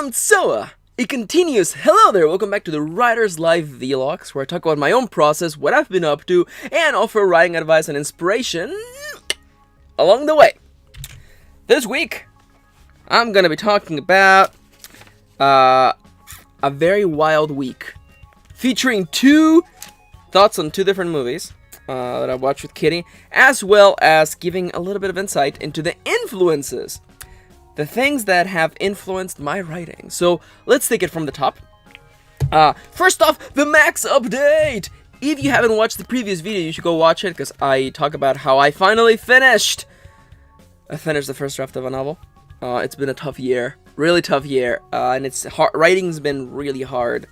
And so, it continues. Hello there, welcome back to the Writer's Live Vlogs, where I talk about my own process, what I've been up to, and offer writing advice and inspiration along the way. This week, I'm gonna be talking about a very wild week, featuring two thoughts on two different movies that I watched with Kitty, as well as giving a little bit of insight into the influences, the things that have influenced my writing. So let's take it from the top. First off, the Max update! If you haven't watched the previous video, you should go watch it, because I talk about how I finally finished. I finished the first draft of a novel. It's been a tough year, really tough year, and it's hard. Writing's been really hard,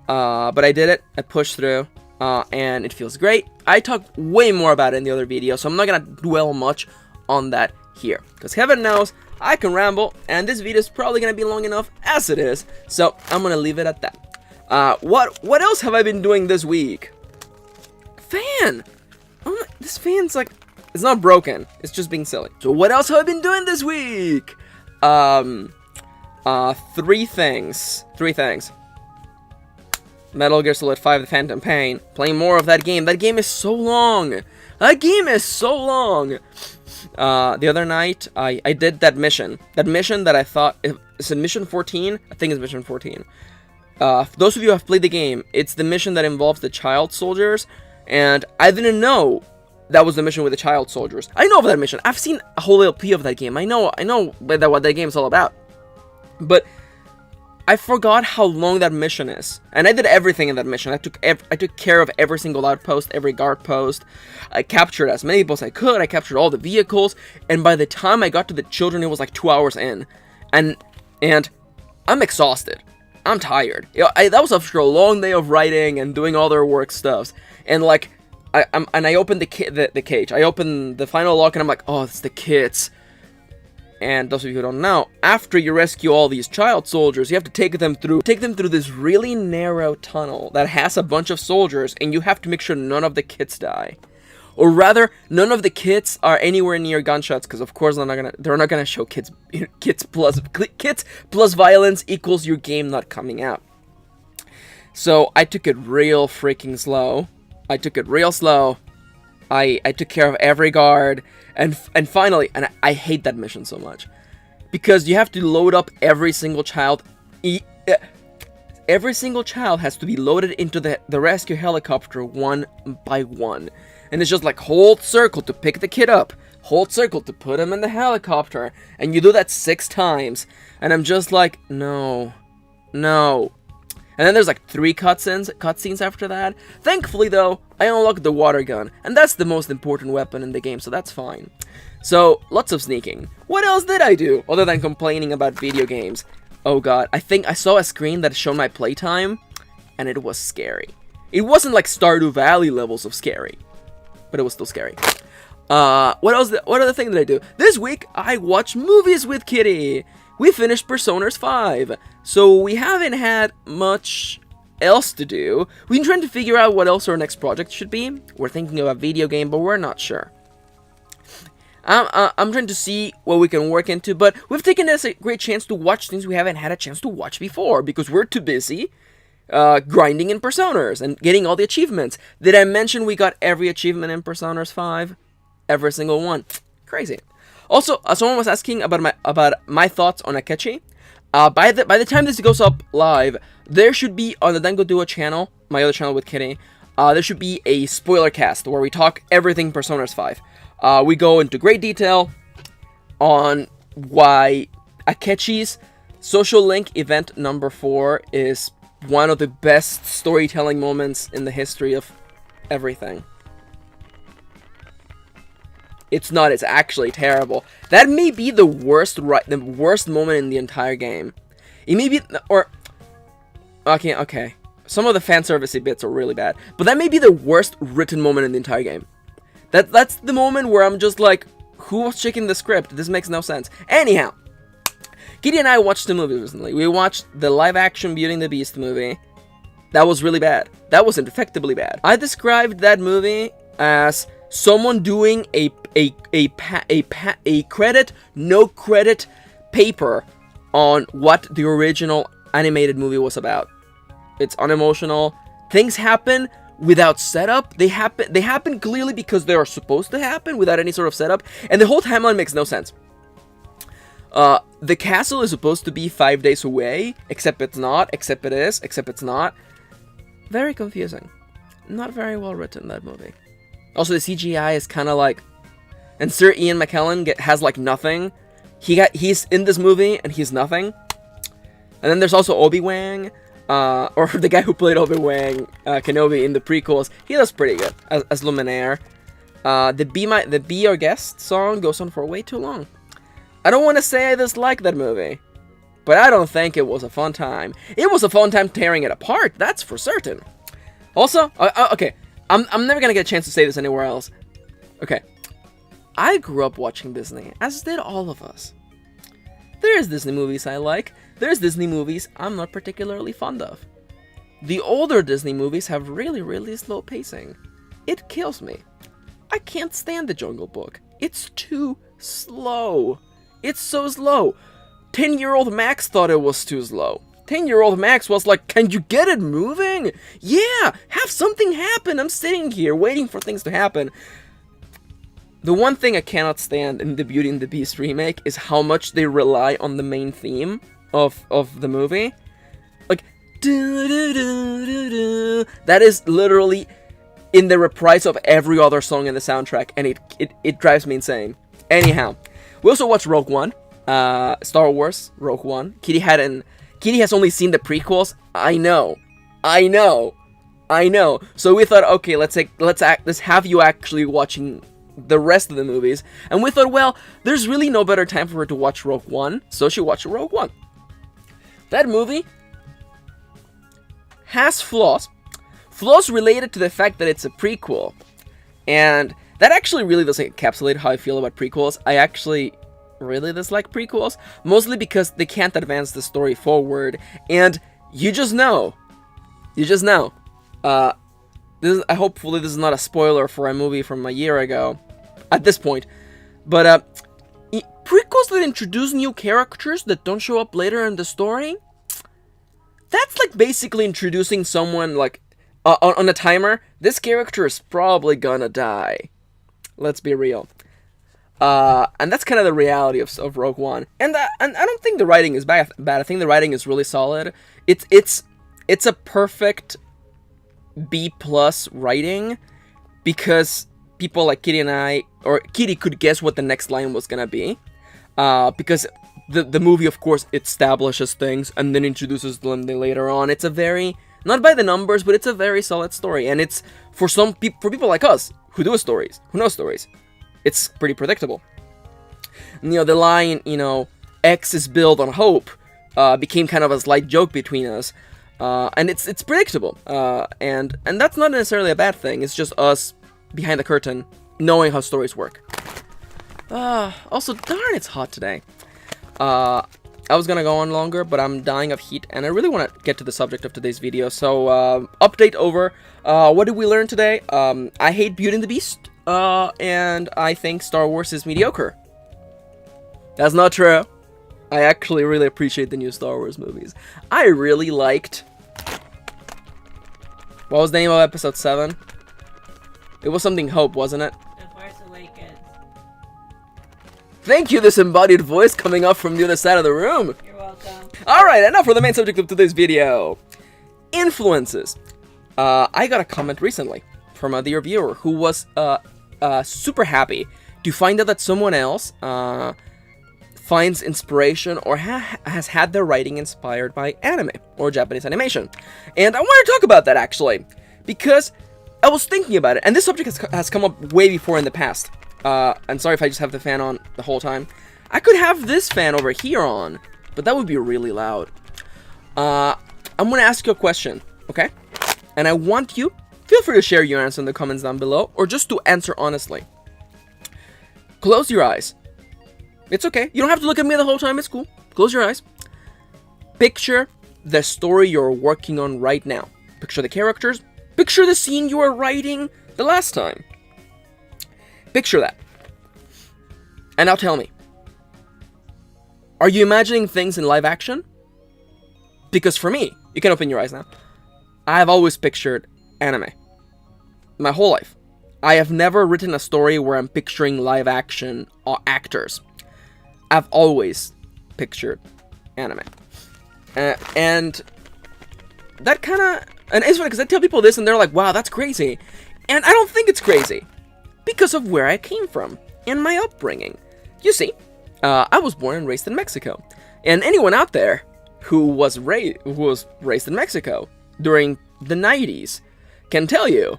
but I did it. I pushed through, and it feels great. I talked way more about it in the other video, so I'm not gonna dwell much on that here, because heaven knows I can ramble, and this video is probably gonna be long enough as it is, so I'm gonna leave it at that. What else have I been doing this week? Fan! Oh my, this fan's like, it's not broken, it's just being silly. So what else have I been doing this week? Three things. Metal Gear Solid 5: The Phantom Pain. Playing more of that game. That game is so long. The other night, I did that mission. That mission that I thought, is it mission 14? I think it's mission 14. Those of you who have played the game, it's the mission that involves the child soldiers, and I didn't know that was the mission with the child soldiers. I know of that mission. I've seen a whole LP of that game. I know what that game is all about. But I forgot how long that mission is, and I did everything in that mission. I took care of every single outpost, every guard post. I captured as many people as I could. I captured all the vehicles, and by the time I got to the children, it was like 2 hours in, and I'm exhausted. I'm tired. That was after a long day of writing and doing all their work stuffs, and like I opened the cage. I opened the final lock, and I'm like, oh, it's the kids. And those of you who don't know, after you rescue all these child soldiers, you have to take them through this really narrow tunnel that has a bunch of soldiers, and you have to make sure none of the kids die. Or rather, none of the kids are anywhere near gunshots, because of course they're not gonna show kids plus violence equals your game not coming out. So I took it real freaking slow. I took care of every guard, and finally, and I hate that mission so much, because you have to load up every single child. Every single child has to be loaded into the rescue helicopter one by one, and it's just like hold circle to pick the kid up, hold circle to put him in the helicopter, and you do that 6 times, and I'm just like, no. And then there's like 3 cutscenes after that. Thankfully though, I unlocked the water gun, and that's the most important weapon in the game, so that's fine. So, lots of sneaking. What else did I do, other than complaining about video games? Oh god, I think I saw a screen that showed my playtime, and it was scary. It wasn't like Stardew Valley levels of scary, but it was still scary. What other thing did I do? This week, I watched movies with Kitty. We finished Persona 5, so we haven't had much else to do. We've been trying to figure out what else our next project should be. We're thinking of a video game, but we're not sure. I'm trying to see what we can work into, but we've taken this a great chance to watch things we haven't had a chance to watch before, because we're too busy grinding in Personas and getting all the achievements. Did I mention we got every achievement in Persona 5? Every single one. Crazy. Also, someone was asking about my thoughts on Akechi. By the time this goes up live, there should be on the Dango Duo channel, my other channel with Kitty, there should be a spoiler cast where we talk everything Persona 5. We go into great detail on why Akechi's Social Link event number 4 is one of the best storytelling moments in the history of everything. It's not, it's actually terrible. That may be the worst moment in the entire game. It may be, or, okay. Some of the fanservice bits are really bad, but that may be the worst written moment in the entire game. That's the moment where I'm just like, who was checking the script? This makes no sense. Anyhow, Kitty and I watched the movie recently. We watched the live-action Beauty and the Beast movie. That was really bad. That was infectably bad. I described that movie as someone doing a credit, no credit paper on what the original animated movie was about. It's unemotional. Things happen without setup. They happen clearly because they are supposed to happen without any sort of setup, and the whole timeline makes no sense. The castle is supposed to be 5 days away, except it's not, except it is, except it's not. Very confusing. Not very well written, that movie. Also, the CGI is kind of like... And Sir Ian McKellen has like nothing. He's in this movie, and he's nothing. And then there's also Obi-Wan, or the guy who played Obi-Wan Kenobi in the prequels. He does pretty good as Luminaire. The Be Our Guest song goes on for way too long. I don't want to say I dislike that movie, but I don't think it was a fun time. It was a fun time tearing it apart, that's for certain. Also, okay, I'm never gonna get a chance to say this anywhere else. Okay, I grew up watching Disney, as did all of us. There's Disney movies I like, there's Disney movies I'm not particularly fond of. The older Disney movies have really, really slow pacing. It kills me. I can't stand The Jungle Book. It's too slow. It's so slow. 10-year-old Max thought it was too slow. 10-year-old Max was like, can you get it moving? Yeah, have something happen. I'm sitting here waiting for things to happen. The one thing I cannot stand in the Beauty and the Beast remake is how much they rely on the main theme of the movie. Like, that is literally in the reprise of every other song in the soundtrack, and it drives me insane. Anyhow, we also watched Rogue One, Star Wars Rogue One. Kitty has only seen the prequels. I know. So we thought, okay, let's have you actually watching the rest of the movies. And we thought, well, there's really no better time for her to watch Rogue One, so she watched Rogue One. That movie has flaws related to the fact that it's a prequel, and that actually really doesn't encapsulate how I feel about prequels. I actually really dislike prequels, mostly because they can't advance the story forward, and you just know. Hopefully this is not a spoiler for a movie from a year ago, at this point, but prequels that introduce new characters that don't show up later in the story, that's like basically introducing someone like, on a timer, this character is probably gonna die. Let's be real. And that's kind of the reality of Rogue One. And I don't think the writing is bad. I think the writing is really solid. It's a perfect B+ writing, because people like Kitty and I, or Kitty could guess what the next line was gonna be. Because the movie, of course, establishes things and then introduces them later on. It's a very, not by the numbers, but it's a very solid story. And it's, for people like us, who know stories, it's pretty predictable. You know, the line, X is built on hope, became kind of a slight joke between us. And it's predictable. And that's not necessarily a bad thing. It's just us, behind the curtain, knowing how stories work. Also, darn, it's hot today. I was gonna go on longer, but I'm dying of heat, and I really want to get to the subject of today's video. So, update over. What did we learn today? I hate Beauty and the Beast, and I think Star Wars is mediocre. That's not true. I actually really appreciate the new Star Wars movies. I really liked... What was the name of episode 7? It was something Hope, wasn't it? Thank you, this embodied voice coming up from the other side of the room. You're welcome. Alright, and now for the main subject of today's video. Influences. I got a comment recently from a dear viewer who was super happy to find out that someone else finds inspiration or has had their writing inspired by anime or Japanese animation. And I want to talk about that, actually, because I was thinking about it, and this subject has come up way before in the past. I'm sorry if I just have the fan on the whole time. I could have this fan over here on, but that would be really loud. I'm going to ask you a question, okay? And I want you, feel free to share your answer in the comments down below, or just to answer honestly. Close your eyes. It's okay. You don't have to look at me the whole time. It's cool. Close your eyes. Picture the story you're working on right now. Picture the characters. Picture the scene you were writing the last time. Picture that. And now tell me, Are you imagining things in live action? Because for me, you can open your eyes now. I've always pictured anime. My whole life. I have never written a story where I'm picturing live action actors. I've always pictured anime. And that kind of... And it's funny because I tell people this and they're like, wow, that's crazy. And I don't think it's crazy. Because of where I came from. And my upbringing. You see, I was born and raised in Mexico. And anyone out there who was raised in Mexico during the 90s can tell you,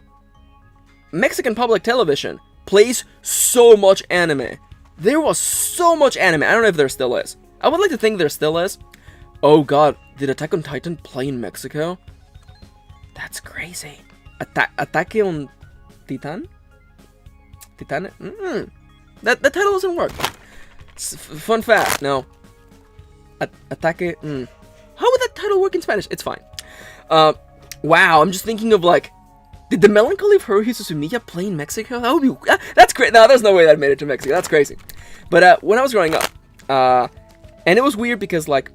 Mexican public television plays so much anime. There was so much anime. I don't know if there still is. I would like to think there still is. Oh god, did Attack on Titan play in Mexico? That's crazy. Ataque on Titan? Titan? That title doesn't work. Fun fact, no. Ataque... How would that title work in Spanish? It's fine. Wow, I'm just thinking of like... Did the Melancholy of Haruhi Suzumiya play in Mexico? That would be... That's great. No, there's no way that made it to Mexico. That's crazy. But when I was growing up... and it was weird because like...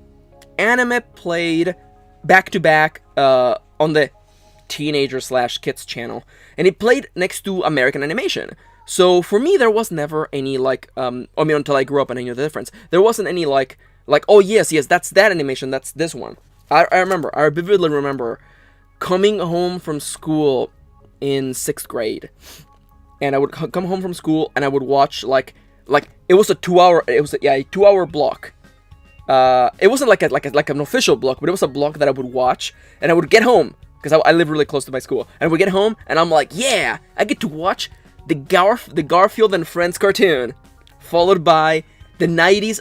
Anime played back-to-back on the teenager/kids channel. And it played next to American animation. So for me, there was never any like... I mean, until I grew up and I knew the difference. There wasn't any like, oh yes, that's that animation, that's this one. I vividly remember coming home from school in 6th grade, and I would come home from school and I would watch like it was a 2-hour block. It wasn't like an official block, but it was a block that I would watch, and I would get home because I live really close to my school, and I would get home and I'm like, yeah, I get to watch the Garfield and Friends cartoon, followed by the 90s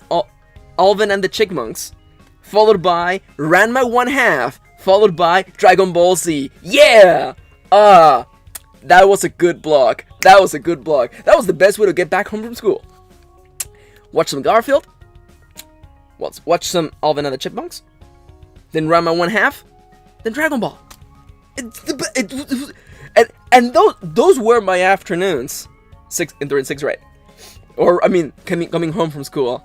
Alvin and the Chipmunks, followed by Ranma 1/2, followed by Dragon Ball Z. Yeah! That was a good block. That was the best way to get back home from school. Watch some Garfield. Watch some Alvin and the Chipmunks. Then Ranma 1/2. Then Dragon Ball. And those were my afternoons. During 6th grade. Or, I mean, coming home from school.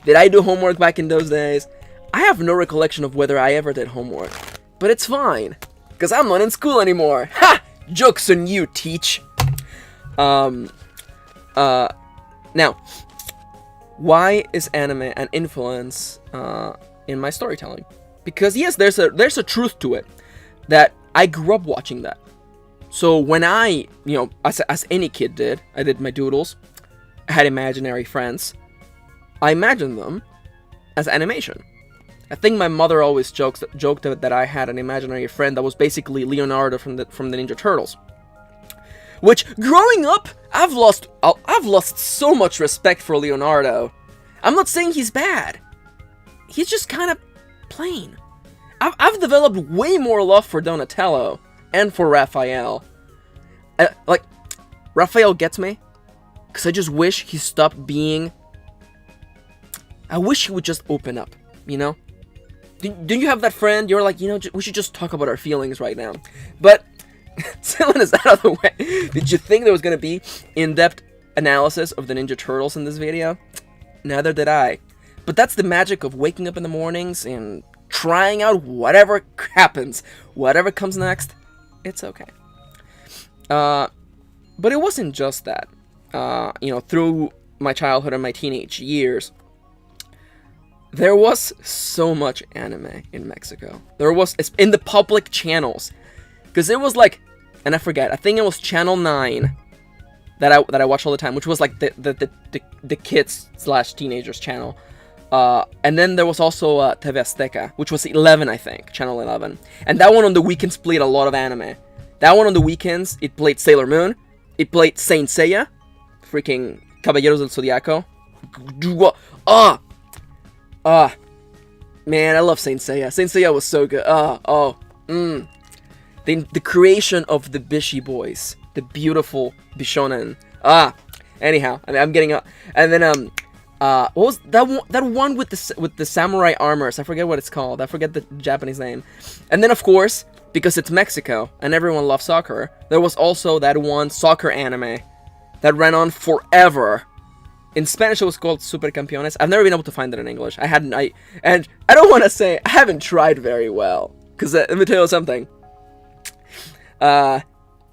Did I do homework back in those days? I have no recollection of whether I ever did homework. But it's fine. Because I'm not in school anymore. Ha! Joke's on you, teach. Now, why is anime an influence in my storytelling? Because yes, there's a truth to it. That I grew up watching that. So when I, as any kid did, I did my doodles. I had imaginary friends. I imagined them as animation. I think my mother always joked that I had an imaginary friend that was basically Leonardo from the Ninja Turtles. Which, growing up, I've lost so much respect for Leonardo. I'm not saying he's bad. He's just kind of plain. I've developed way more love for Donatello and for Raphael. Raphael gets me, because I just wish he stopped being... I wish he would just open up, Do you have that friend? You're like, we should just talk about our feelings right now. But, selling this out of the way, did you think there was going to be in-depth analysis of the Ninja Turtles in this video? Neither did I. But that's the magic of waking up in the mornings and trying out whatever happens. Whatever comes next, it's okay. But it wasn't just that. Through my childhood and my teenage years, there was so much anime in Mexico. It's in the public channels. Because it was like, and I forget, I think it was Channel 9 that I watched all the time, which was like the kids/teenagers channel. And then there was also TV Azteca, which was 11, I think, Channel 11. And that one on the weekends played a lot of anime. That one on the weekends, it played Sailor Moon, it played Saint Seiya, freaking Caballeros del Zodiaco. Man, I love Saint Seiya. Saint Seiya was so good. The creation of the Bishi boys, the beautiful Bishonen. Anyhow, I'm getting up. And then what was that one with the samurai armors? I forget what it's called. I forget the Japanese name. And then of course, because it's Mexico and everyone loves soccer, there was also that one soccer anime that ran on forever. In Spanish, it was called Supercampeones. I've never been able to find it in English. And I don't want to say I haven't tried very well, because let me tell you something. I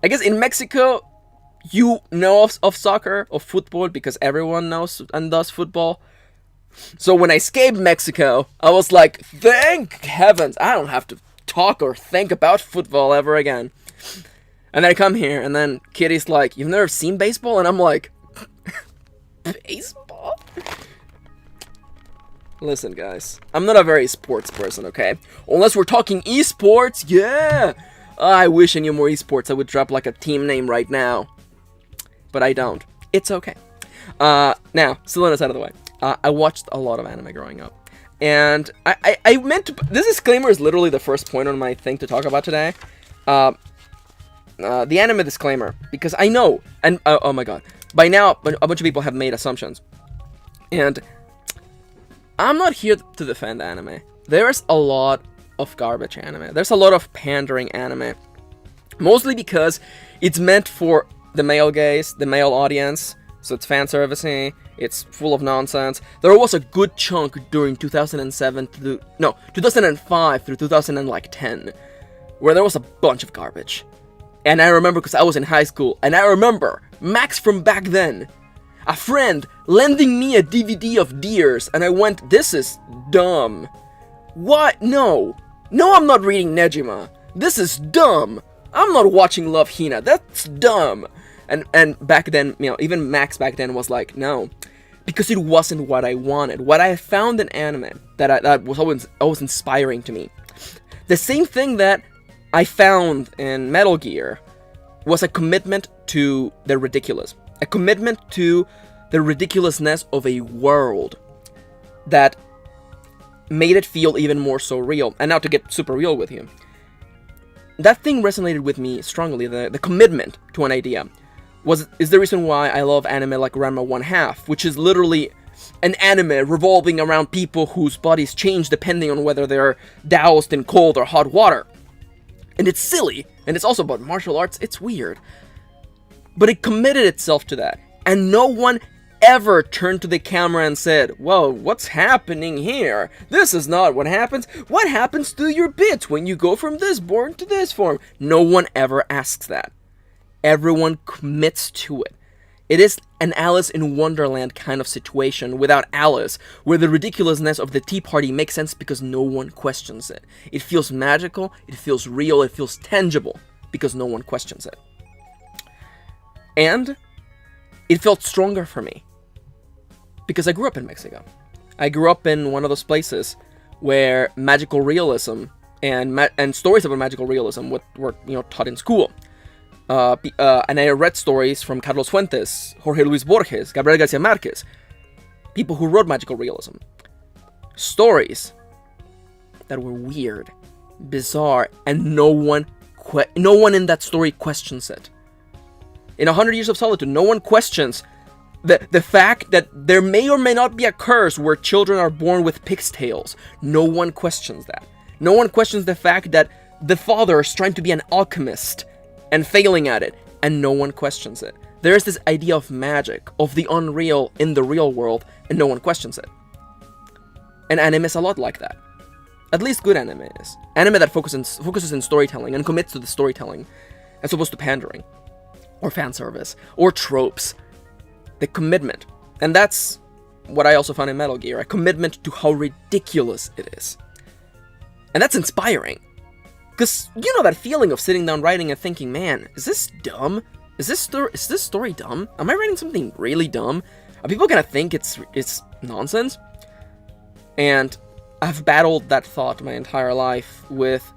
guess in Mexico, you know of soccer, of football, because everyone knows and does football. So when I escaped Mexico, I was like, thank heavens, I don't have to talk or think about football ever again. And then I come here, and then Kitty's like, you've never seen baseball? And I'm like, baseball? Listen, guys, I'm not a very sports person, okay? Unless we're talking esports, yeah! I wish I knew more esports. I would drop like a team name right now. But I don't. It's okay. Now, still on this out of the way. I watched a lot of anime growing up. And I meant to... This disclaimer is literally the first point on my thing to talk about today. The anime disclaimer. Because I know, and oh my god, by now a bunch of people have made assumptions. And I'm not here to defend anime. There's a lot of garbage anime. There's a lot of pandering anime. Mostly because it's meant for the male gaze, the male audience. So it's fan servicey, it's full of nonsense. There was a good chunk during 2005 through 2010, where there was a bunch of garbage. And I remember because I was in high school, and I remember Max from back then, a friend lending me a DVD of Deers, and I went, this is dumb. What? No, I'm not reading Nejima. This is dumb. I'm not watching Love Hina. That's dumb. And back then, even Max back then was like, no, because it wasn't what I wanted. What I found in anime that was always inspiring to me. The same thing that I found in Metal Gear was a commitment to the ridiculous. A commitment to the ridiculousness of a world that made it feel even more so real. And now to get super real with you. That thing resonated with me strongly, the commitment to an idea. Is the reason why I love anime like Ranma 1/2, which is literally an anime revolving around people whose bodies change depending on whether they're doused in cold or hot water. And it's silly, and it's also about martial arts, it's weird. But it committed itself to that, and no one ever turned to the camera and said, whoa, what's happening here? This is not what happens. What happens to your bits when you go from this form to this form? No one ever asks that. Everyone commits to it. It is an Alice in Wonderland kind of situation without Alice, where the ridiculousness of the Tea Party makes sense because no one questions it. It feels magical, it feels real, it feels tangible because no one questions it. And it felt stronger for me because I grew up in Mexico. I grew up in one of those places where magical realism and stories about magical realism were taught in school. And I read stories from Carlos Fuentes, Jorge Luis Borges, Gabriel Garcia Marquez, people who wrote magical realism. Stories that were weird, bizarre, and no one in that story questions it. In 100 Years of Solitude, no one questions the fact that there may or may not be a curse where children are born with pig's tails. No one questions that. No one questions the fact that the father is trying to be an alchemist and failing at it, and no one questions it. There is this idea of magic, of the unreal in the real world, and no one questions it. And anime is a lot like that. At least good anime is. Anime that focuses in storytelling and commits to the storytelling, as opposed to pandering, or fan service, or tropes. The commitment. And that's what I also found in Metal Gear, a commitment to how ridiculous it is. And that's inspiring. Because you know that feeling of sitting down writing and thinking, man, is this dumb? Is this story dumb? Am I writing something really dumb? Are people gonna think it's nonsense? And I've battled that thought my entire life with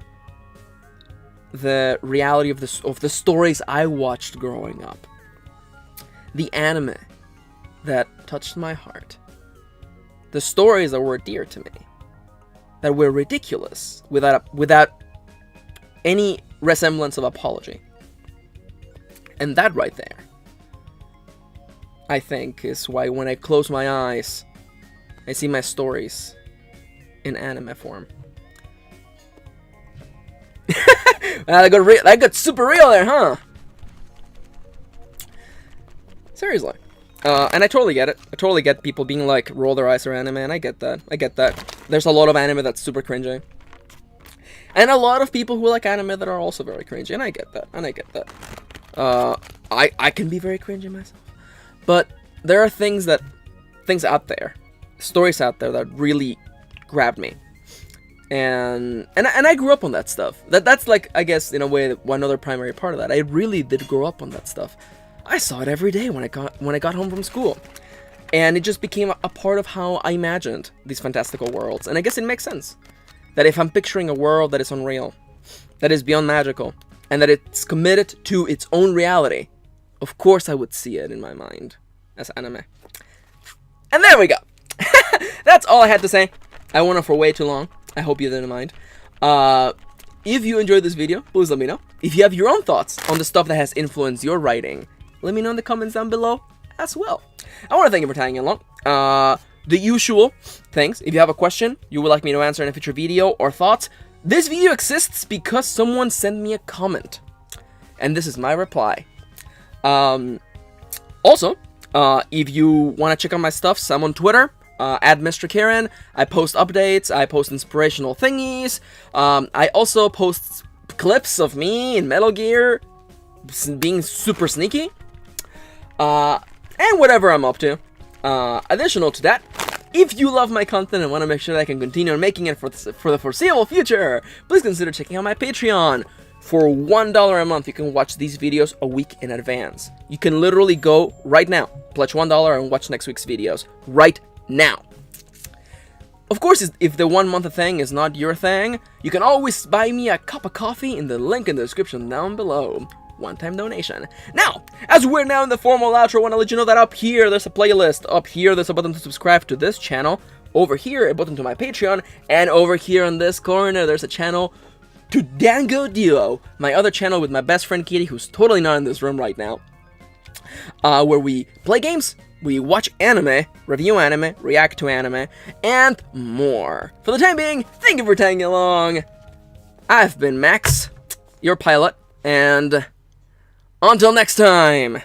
the reality of the stories I watched growing up. The anime that touched my heart. The stories that were dear to me. That were ridiculous without any resemblance of apology. And that right there, I think, is why when I close my eyes, I see my stories in anime form. That got super real there, huh? Seriously. And I totally get it. I totally get people being like, roll their eyes at anime, and I get that. I get that. There's a lot of anime that's super cringy. And a lot of people who like anime that are also very cringy, and I get that. And I get that. I can be very cringy myself. But there are things out there, stories out there that really grabbed me. And I grew up on that stuff. That's like, I guess, in a way, one other primary part of that. I really did grow up on that stuff. I saw it every day when I got home from school. And it just became a part of how I imagined these fantastical worlds. And I guess it makes sense that if I'm picturing a world that is unreal, that is beyond magical, and that it's committed to its own reality, of course I would see it in my mind as anime. And there we go. That's all I had to say. I went on for way too long. I hope you didn't mind. If you enjoyed this video, please let me know. If you have your own thoughts on the stuff that has influenced your writing, let me know in the comments down below as well. I want to thank you for tagging along. The usual things. If you have a question you would like me to answer in a future video or thoughts, this video exists because someone sent me a comment. And this is my reply. Also, if you want to check out my stuff, I'm on Twitter. At Mr. Karen. I post updates, I post inspirational thingies, I also post clips of me in Metal Gear being super sneaky, and whatever I'm up to. Additional to that, if you love my content and want to make sure that I can continue making it for the foreseeable future, please consider checking out my Patreon. For $1 a month, you can watch these videos a week in advance. You can literally go right now, pledge $1 and watch next week's videos right now. Of course, if the 1 month thing is not your thing, you can always buy me a cup of coffee in the link in the description down below. One-time donation. Now, as we're now in the formal outro, I want to let you know that up here there's a playlist. Up here there's a button to subscribe to this channel. Over here a button to my Patreon. And over here in this corner there's a channel to Dango Duo, my other channel with my best friend Kitty, who's totally not in this room right now. Where we play games, we watch anime, review anime, react to anime, and more. For the time being, thank you for tagging along. I've been Max, your pilot, and until next time.